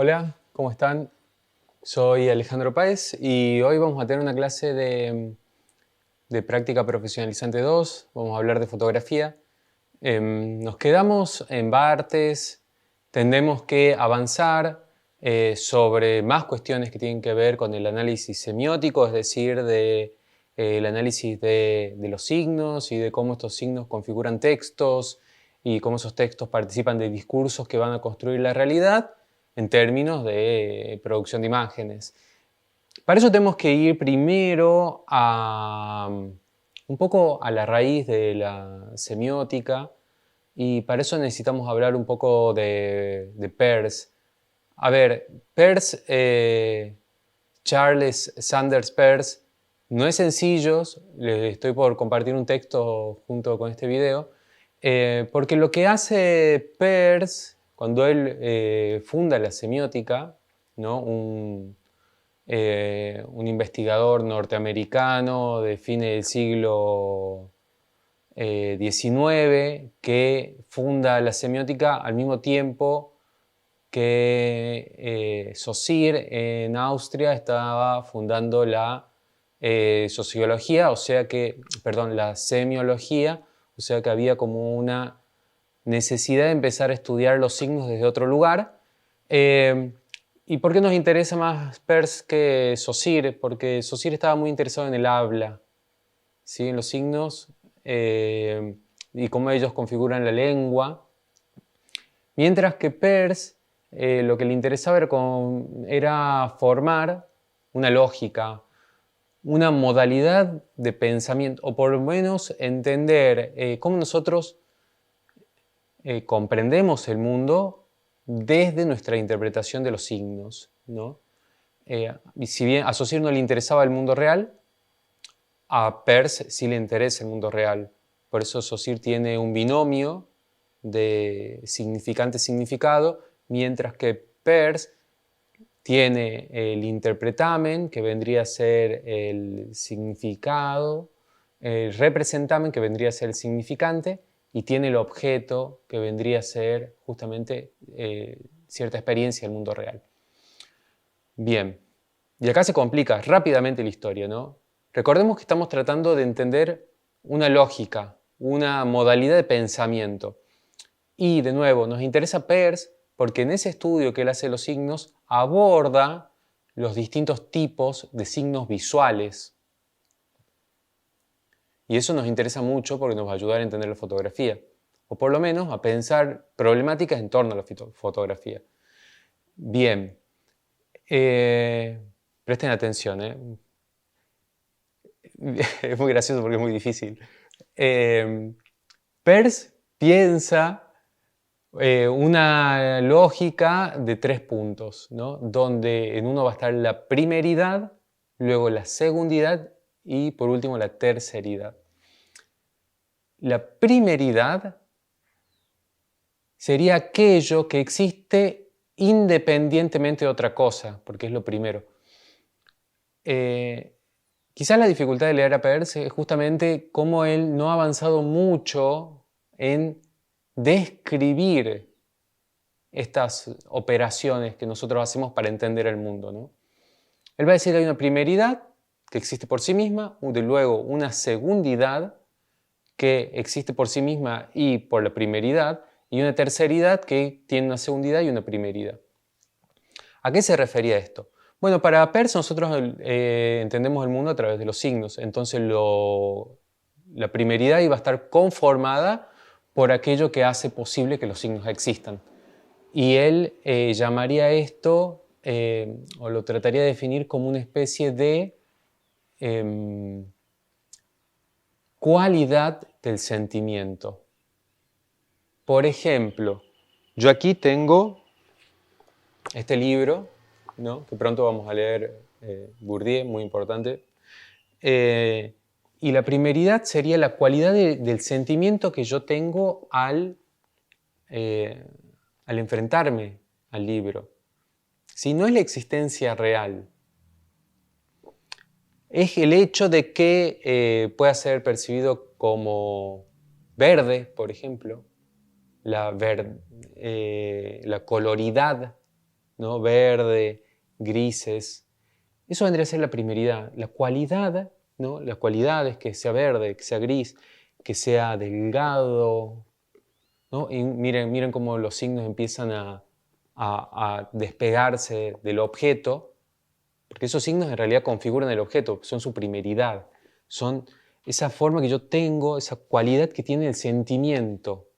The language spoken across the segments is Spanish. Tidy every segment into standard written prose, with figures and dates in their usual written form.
Hola, ¿cómo están? Soy Alejandro Páez y hoy vamos a tener una clase de práctica profesionalizante 2. Vamos a hablar de fotografía. Nos quedamos en Barthes, tendremos que avanzar sobre más cuestiones que tienen que ver con el análisis semiótico, es decir, el análisis de los signos y de cómo estos signos configuran textos y cómo esos textos participan de discursos que van a construir la realidad en términos de producción de imágenes. Para eso tenemos que ir primero un poco a la raíz de la semiótica y para eso necesitamos hablar un poco de Peirce. A ver, Peirce, Charles Sanders Peirce, no es sencillo, les estoy por compartir un texto junto con este video, porque lo que hace Peirce cuando él funda la semiótica, ¿no? Un investigador norteamericano de fines del siglo XIX que funda la semiótica al mismo tiempo que Saussure en Austria estaba fundando la sociología, la semiología, o sea que había como una necesidad de empezar a estudiar los signos desde otro lugar. ¿Y por qué nos interesa más Peirce que Saussure? Porque Saussure estaba muy interesado en el habla, ¿sí? En los signos y cómo ellos configuran la lengua. Mientras que Peirce lo que le interesaba era formar una lógica, una modalidad de pensamiento, o por lo menos entender cómo nosotros comprendemos el mundo desde nuestra interpretación de los signos, ¿no? Y si bien a Saussure no le interesaba el mundo real, a Peirce sí le interesa el mundo real. Por eso Saussure tiene un binomio de significante-significado, mientras que Peirce tiene el interpretamen, que vendría a ser el significado, el representamen, que vendría a ser el significante, y tiene el objeto, que vendría a ser justamente cierta experiencia del mundo real. Bien, y acá se complica rápidamente la historia, ¿no? Recordemos que estamos tratando de entender una lógica, una modalidad de pensamiento. Y de nuevo, nos interesa Peirce porque en ese estudio que él hace de los signos aborda los distintos tipos de signos visuales. Y eso nos interesa mucho porque nos va a ayudar a entender la fotografía, o por lo menos a pensar problemáticas en torno a la fotografía. Bien, presten atención, es muy gracioso porque es muy difícil. Peirce piensa una lógica de 3 puntos, ¿no? Donde en uno va a estar la primeridad, luego la segundidad y por último la terceridad. La primeridad sería aquello que existe independientemente de otra cosa, porque es lo primero. Quizás la dificultad de leer a Peirce es justamente cómo él no ha avanzado mucho en describir estas operaciones que nosotros hacemos para entender el mundo, ¿no? Él va a decir que hay una primeridad que existe por sí misma, luego una segundidad que existe por sí misma y por la primeridad, y una terceridad que tiene una segundidad y una primeridad. ¿A qué se refería esto? Bueno, para Peirce nosotros entendemos el mundo a través de los signos, entonces la primeridad iba a estar conformada por aquello que hace posible que los signos existan. Y él llamaría esto, o lo trataría de definir como una especie de cualidad del sentimiento. Por ejemplo, yo aquí tengo este libro, ¿no? Que pronto vamos a leer, Bourdieu, muy importante. Y la primeridad sería la cualidad del sentimiento que yo tengo al enfrentarme al libro. Si no es la existencia real, es el hecho de que pueda ser percibido como verde, por ejemplo, la coloridad ¿no? Verde, grises. Eso vendría a ser la primeridad. La cualidad, ¿no? La cualidad es que sea verde, que sea gris, que sea delgado, ¿no? Y miren cómo los signos empiezan a despegarse del objeto, porque esos signos en realidad configuran el objeto, son su primeridad, son esa forma que yo tengo, esa cualidad que tiene el sentimiento,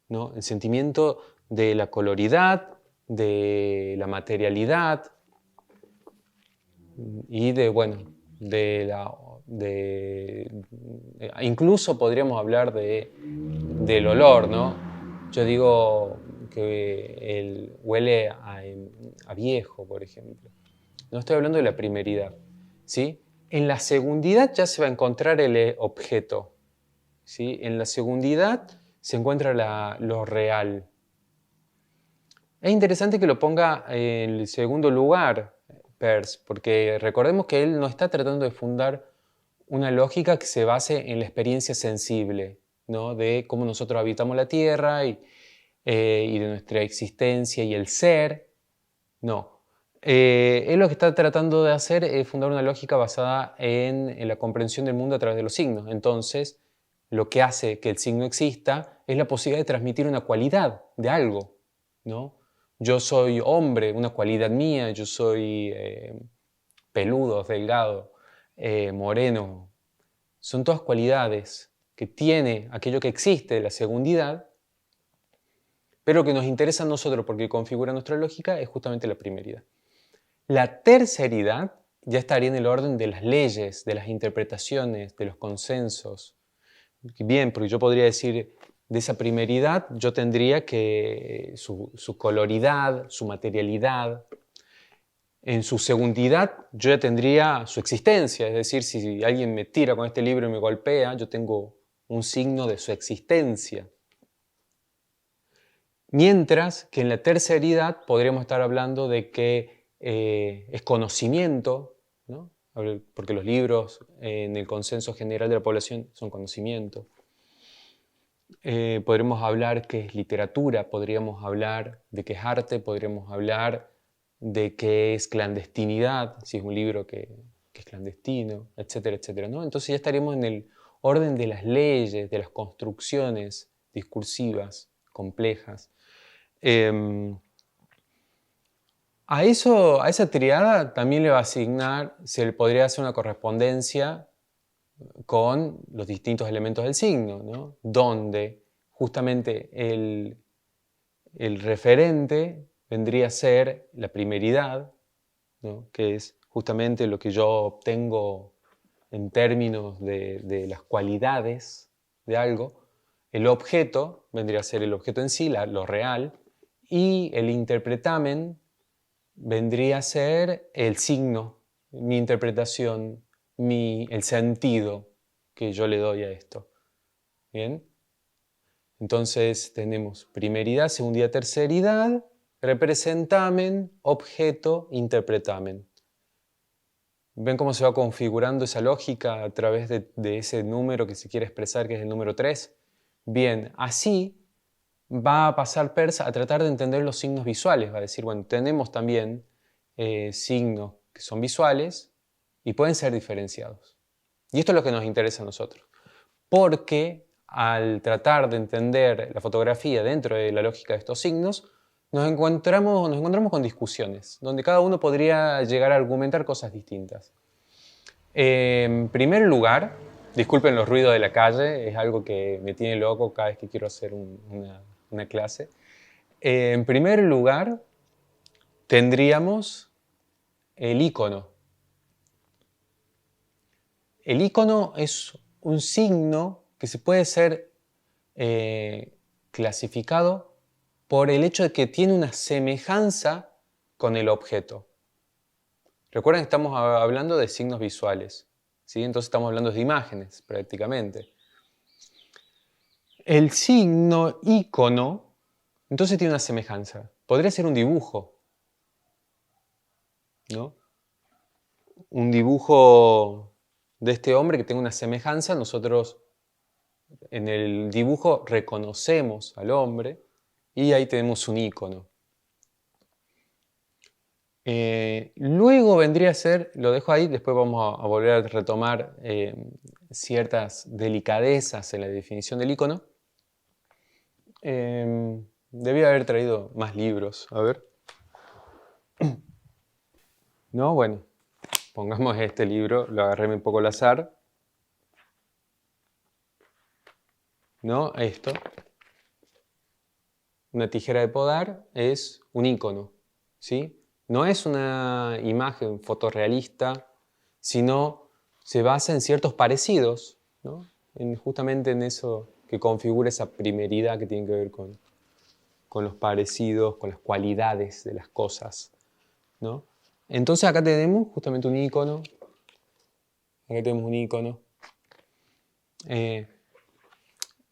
¿no? El sentimiento de la coloridad, de la materialidad y de, bueno, incluso podríamos hablar del olor, ¿no? Yo digo que huele a viejo, por ejemplo. No estoy hablando de la primeridad, ¿sí? En la segundidad ya se va a encontrar el objeto, ¿sí? En la segundidad se encuentra lo real. Es interesante que lo ponga en el segundo lugar, Peirce, porque recordemos que él no está tratando de fundar una lógica que se base en la experiencia sensible, ¿no? De cómo nosotros habitamos la Tierra y de nuestra existencia y el ser. No. Él lo que está tratando de hacer es fundar una lógica basada en la comprensión del mundo a través de los signos. Entonces, lo que hace que el signo exista es la posibilidad de transmitir una cualidad de algo, ¿no? Yo soy hombre, una cualidad mía, yo soy peludo, delgado, moreno. Son todas cualidades que tiene aquello que existe de la segundidad, pero que nos interesa a nosotros porque configura nuestra lógica es justamente la primeridad. La terceridad ya estaría en el orden de las leyes, de las interpretaciones, de los consensos. Bien, porque yo podría decir, de esa primeridad yo tendría que su coloridad, su materialidad. En su segundidad yo ya tendría su existencia, es decir, si alguien me tira con este libro y me golpea, yo tengo un signo de su existencia. Mientras que en la terceridad podríamos estar hablando de que es conocimiento, ¿no? Porque los libros en el consenso general de la población son conocimiento. Podremos hablar que es literatura, podríamos hablar de que es arte, podríamos hablar de que es clandestinidad, si es un libro que es clandestino, etcétera, etcétera, ¿no? Entonces ya estaríamos en el orden de las leyes, de las construcciones discursivas complejas. A esa triada también le va a asignar, se le podría hacer una correspondencia con los distintos elementos del signo, ¿no? Donde justamente el referente vendría a ser la primeridad, ¿no? Que es justamente lo que yo obtengo en términos de las cualidades de algo. El objeto vendría a ser el objeto en sí, lo real, y el interpretamen vendría a ser el signo, mi interpretación, el sentido que yo le doy a esto. ¿Bien? Entonces tenemos primeridad, segundidad, terceridad, representamen, objeto, interpretamen. ¿Ven cómo se va configurando esa lógica a través de ese número que se quiere expresar, que es el número 3? Bien, así va a pasar Peirce a tratar de entender los signos visuales. Va a decir, bueno, tenemos también signos que son visuales y pueden ser diferenciados. Y esto es lo que nos interesa a nosotros. Porque al tratar de entender la fotografía dentro de la lógica de estos signos, nos encontramos con discusiones, donde cada uno podría llegar a argumentar cosas distintas. En primer lugar, disculpen los ruidos de la calle, es algo que me tiene loco cada vez que quiero hacer una clase. En primer lugar, tendríamos el icono. El icono es un signo que se puede ser clasificado por el hecho de que tiene una semejanza con el objeto. Recuerden que estamos hablando de signos visuales, ¿sí? Entonces estamos hablando de imágenes prácticamente. El signo icono, entonces tiene una semejanza. Podría ser un dibujo, ¿no? Un dibujo de este hombre que tenga una semejanza. Nosotros en el dibujo reconocemos al hombre y ahí tenemos un icono. Luego vendría a ser, lo dejo ahí, después vamos a volver a retomar ciertas delicadezas en la definición del icono. Debía haber traído más libros, a ver. No, bueno, pongamos este libro, lo agarré un poco al azar. ¿No? Esto. Una tijera de podar es un icono, ¿sí? No es una imagen fotorrealista, sino se basa en ciertos parecidos, ¿no? Justamente en eso que configura esa primeridad que tiene que ver con los parecidos, con las cualidades de las cosas, ¿no? Entonces acá tenemos justamente un icono. Acá tenemos un icono.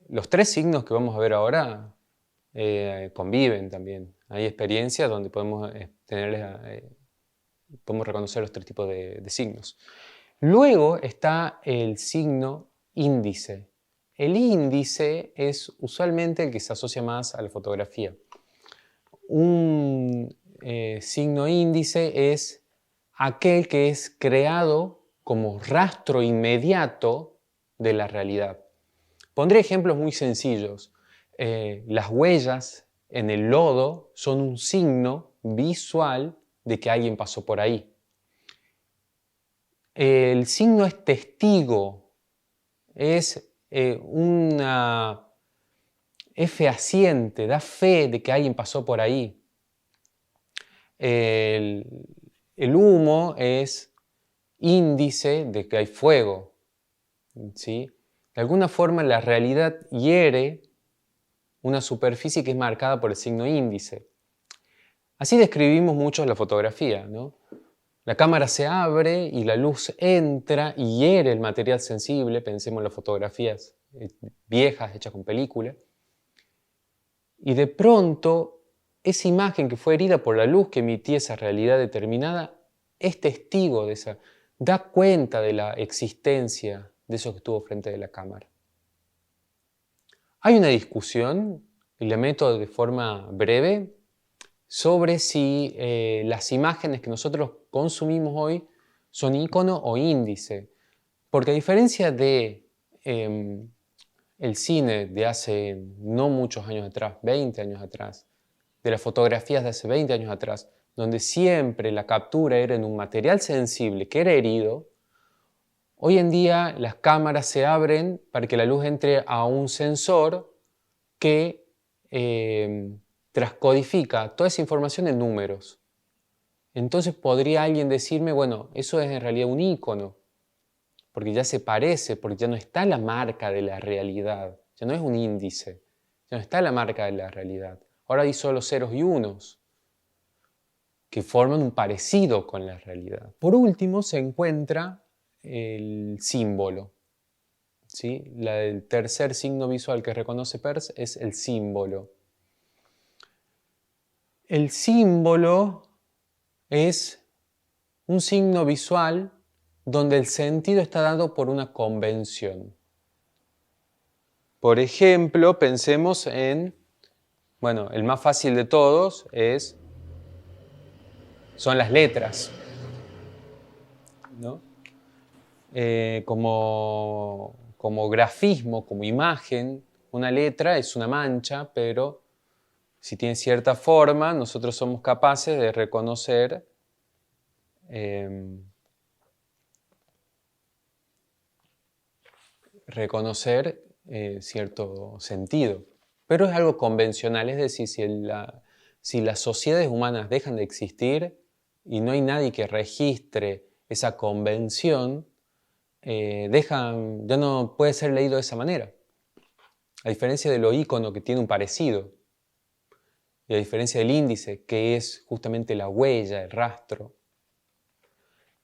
Los tres signos que vamos a ver ahora conviven también. Hay experiencias donde podemos podemos reconocer los tres tipos de signos. Luego está el signo índice. El índice es usualmente el que se asocia más a la fotografía. Un signo índice es aquel que es creado como rastro inmediato de la realidad. Pondré ejemplos muy sencillos. Las huellas en el lodo son un signo visual de que alguien pasó por ahí. El signo es testigo, es fehaciente, da fe de que alguien pasó por ahí. El humo es índice de que hay fuego, ¿sí? De alguna forma la realidad hiere una superficie que es marcada por el signo índice. Así describimos mucho la fotografía, ¿no? La cámara se abre y la luz entra y hiere el material sensible, pensemos en las fotografías viejas hechas con película, y de pronto esa imagen que fue herida por la luz que emitía esa realidad determinada es testigo de esa, da cuenta de la existencia de eso que estuvo frente de la cámara. Hay una discusión, y la meto de forma breve, sobre si las imágenes que nosotros consumimos hoy son icono o índice. Porque a diferencia de el cine de hace no muchos años atrás, 20 años atrás, de las fotografías de hace 20 años atrás, donde siempre la captura era en un material sensible que era herido, hoy en día las cámaras se abren para que la luz entre a un sensor que transcodifica toda esa información en números. Entonces podría alguien decirme, bueno, eso es en realidad un icono, porque ya se parece, porque ya no está la marca de la realidad, ya no es un índice, ya no está la marca de la realidad. Ahora hay solo ceros y unos que forman un parecido con la realidad. Por último se encuentra el símbolo. ¿Sí? El tercer signo visual que reconoce Peirce es el símbolo. El símbolo es un signo visual donde el sentido está dado por una convención. Por ejemplo, pensemos en, bueno, el más fácil de todos son las letras, ¿no? Como grafismo, como imagen, una letra es una mancha, pero si tiene cierta forma, nosotros somos capaces de reconocer cierto sentido. Pero es algo convencional, es decir, si las sociedades humanas dejan de existir y no hay nadie que registre esa convención, ya no puede ser leído de esa manera. A diferencia de lo ícono que tiene un parecido, y a diferencia del índice, que es justamente la huella, el rastro,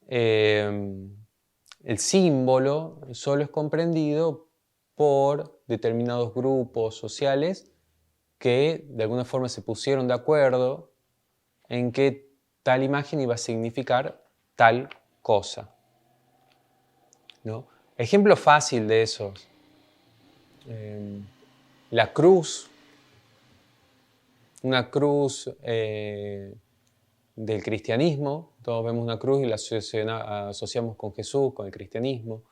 el símbolo solo es comprendido por determinados grupos sociales que de alguna forma se pusieron de acuerdo en que tal imagen iba a significar tal cosa, ¿no? Ejemplo fácil de eso, la cruz. Una cruz del cristianismo. Todos vemos una cruz y la asociamos con Jesús, con el cristianismo.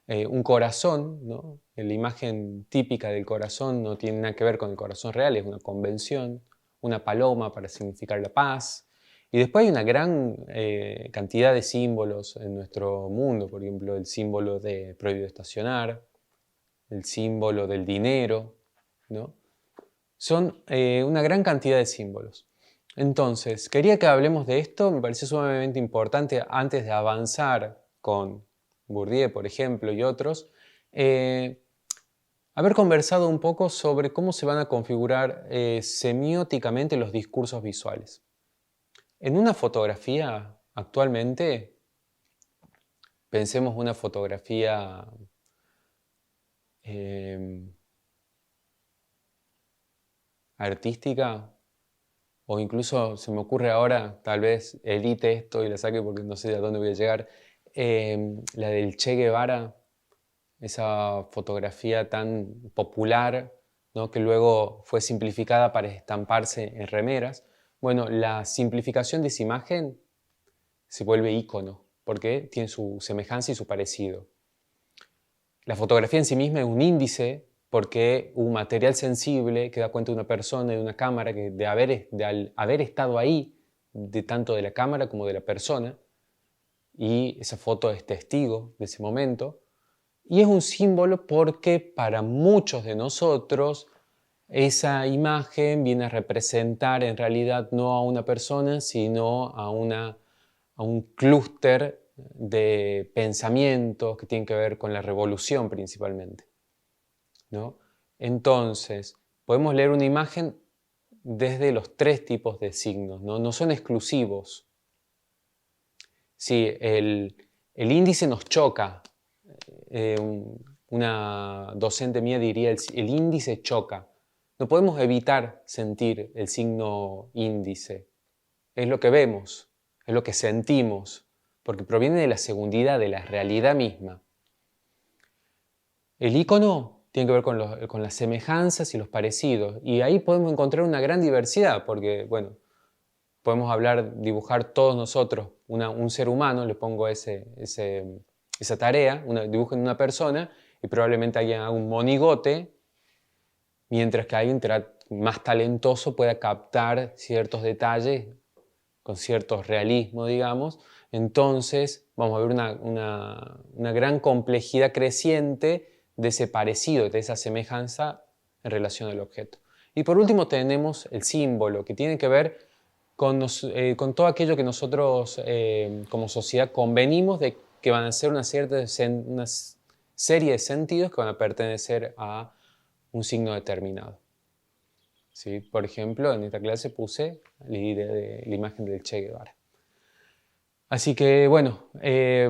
Un corazón, ¿no? La imagen típica del corazón no tiene nada que ver con el corazón real, es una convención. Una paloma para significar la paz. Y después hay una gran cantidad de símbolos en nuestro mundo, por ejemplo, el símbolo de prohibido estacionar, el símbolo del dinero, ¿no? Son una gran cantidad de símbolos. Entonces, quería que hablemos de esto, me parece sumamente importante antes de avanzar con Bourdieu, por ejemplo, y otros, haber conversado un poco sobre cómo se van a configurar semióticamente los discursos visuales. En una fotografía, actualmente, pensemos una fotografía artística, o incluso se me ocurre ahora, tal vez edite esto y la saque porque no sé a dónde voy a llegar, la del Che Guevara, esa fotografía tan popular, ¿no? Que luego fue simplificada para estamparse en remeras. Bueno, la simplificación de esa imagen se vuelve ícono, porque tiene su semejanza y su parecido. La fotografía en sí misma es un índice porque un material sensible que da cuenta de una persona, de una cámara, que al haber estado ahí, de tanto de la cámara como de la persona, y esa foto es testigo de ese momento, y es un símbolo porque para muchos de nosotros esa imagen viene a representar en realidad no a una persona, sino a un clúster de pensamientos que tienen que ver con la revolución principalmente, ¿no? Entonces, podemos leer una imagen desde los tres tipos de signos, ¿no? No son exclusivos. Si el índice nos choca, una docente mía diría el índice choca. No podemos evitar sentir el signo índice. Es lo que vemos, es lo que sentimos, porque proviene de la segundidad, de la realidad misma. El icono tiene que ver con las semejanzas y los parecidos, y ahí podemos encontrar una gran diversidad, porque, bueno, podemos dibujar todos nosotros un ser humano, le pongo esa tarea, dibujen una persona, y probablemente alguien haga un monigote, mientras que alguien más talentoso pueda captar ciertos detalles con cierto realismo, digamos. Entonces vamos a ver una gran complejidad creciente de ese parecido, de esa semejanza en relación al objeto. Y por último tenemos el símbolo, que tiene que ver con todo aquello que nosotros como sociedad convenimos de que van a ser una serie de sentidos que van a pertenecer a un signo determinado. ¿Sí? Por ejemplo, en esta clase puse la imagen del Che Guevara. Así que bueno,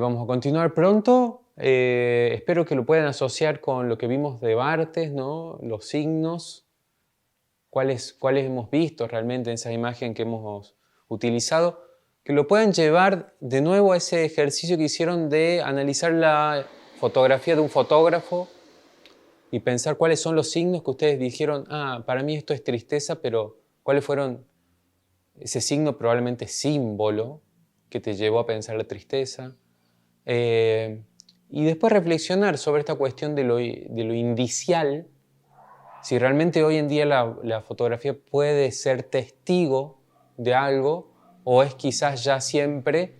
vamos a continuar pronto. Espero que lo puedan asociar con lo que vimos de Barthes, ¿no? Los signos, cuáles hemos visto realmente en esa imagen que hemos utilizado, que lo puedan llevar de nuevo a ese ejercicio que hicieron de analizar la fotografía de un fotógrafo y pensar cuáles son los signos que ustedes dijeron, para mí esto es tristeza, pero cuáles fueron ese signo probablemente símbolo que te llevó a pensar la tristeza. Y después reflexionar sobre esta cuestión de lo indicial, si realmente hoy en día la fotografía puede ser testigo de algo o es quizás ya siempre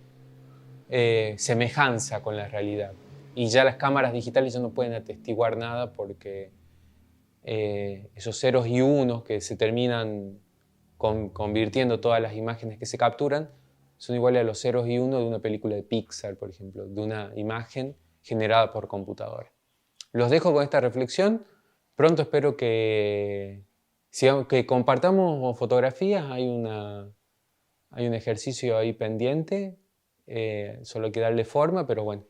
semejanza con la realidad. Y ya las cámaras digitales ya no pueden atestiguar nada porque esos ceros y unos que se terminan convirtiendo todas las imágenes que se capturan son iguales a los ceros y unos de una película de Pixar, por ejemplo, de una imagen generada por computadora. Los dejo con esta reflexión. Pronto espero que compartamos fotografías. Hay un ejercicio ahí pendiente. Solo hay que darle forma, pero bueno,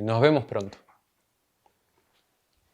nos vemos pronto.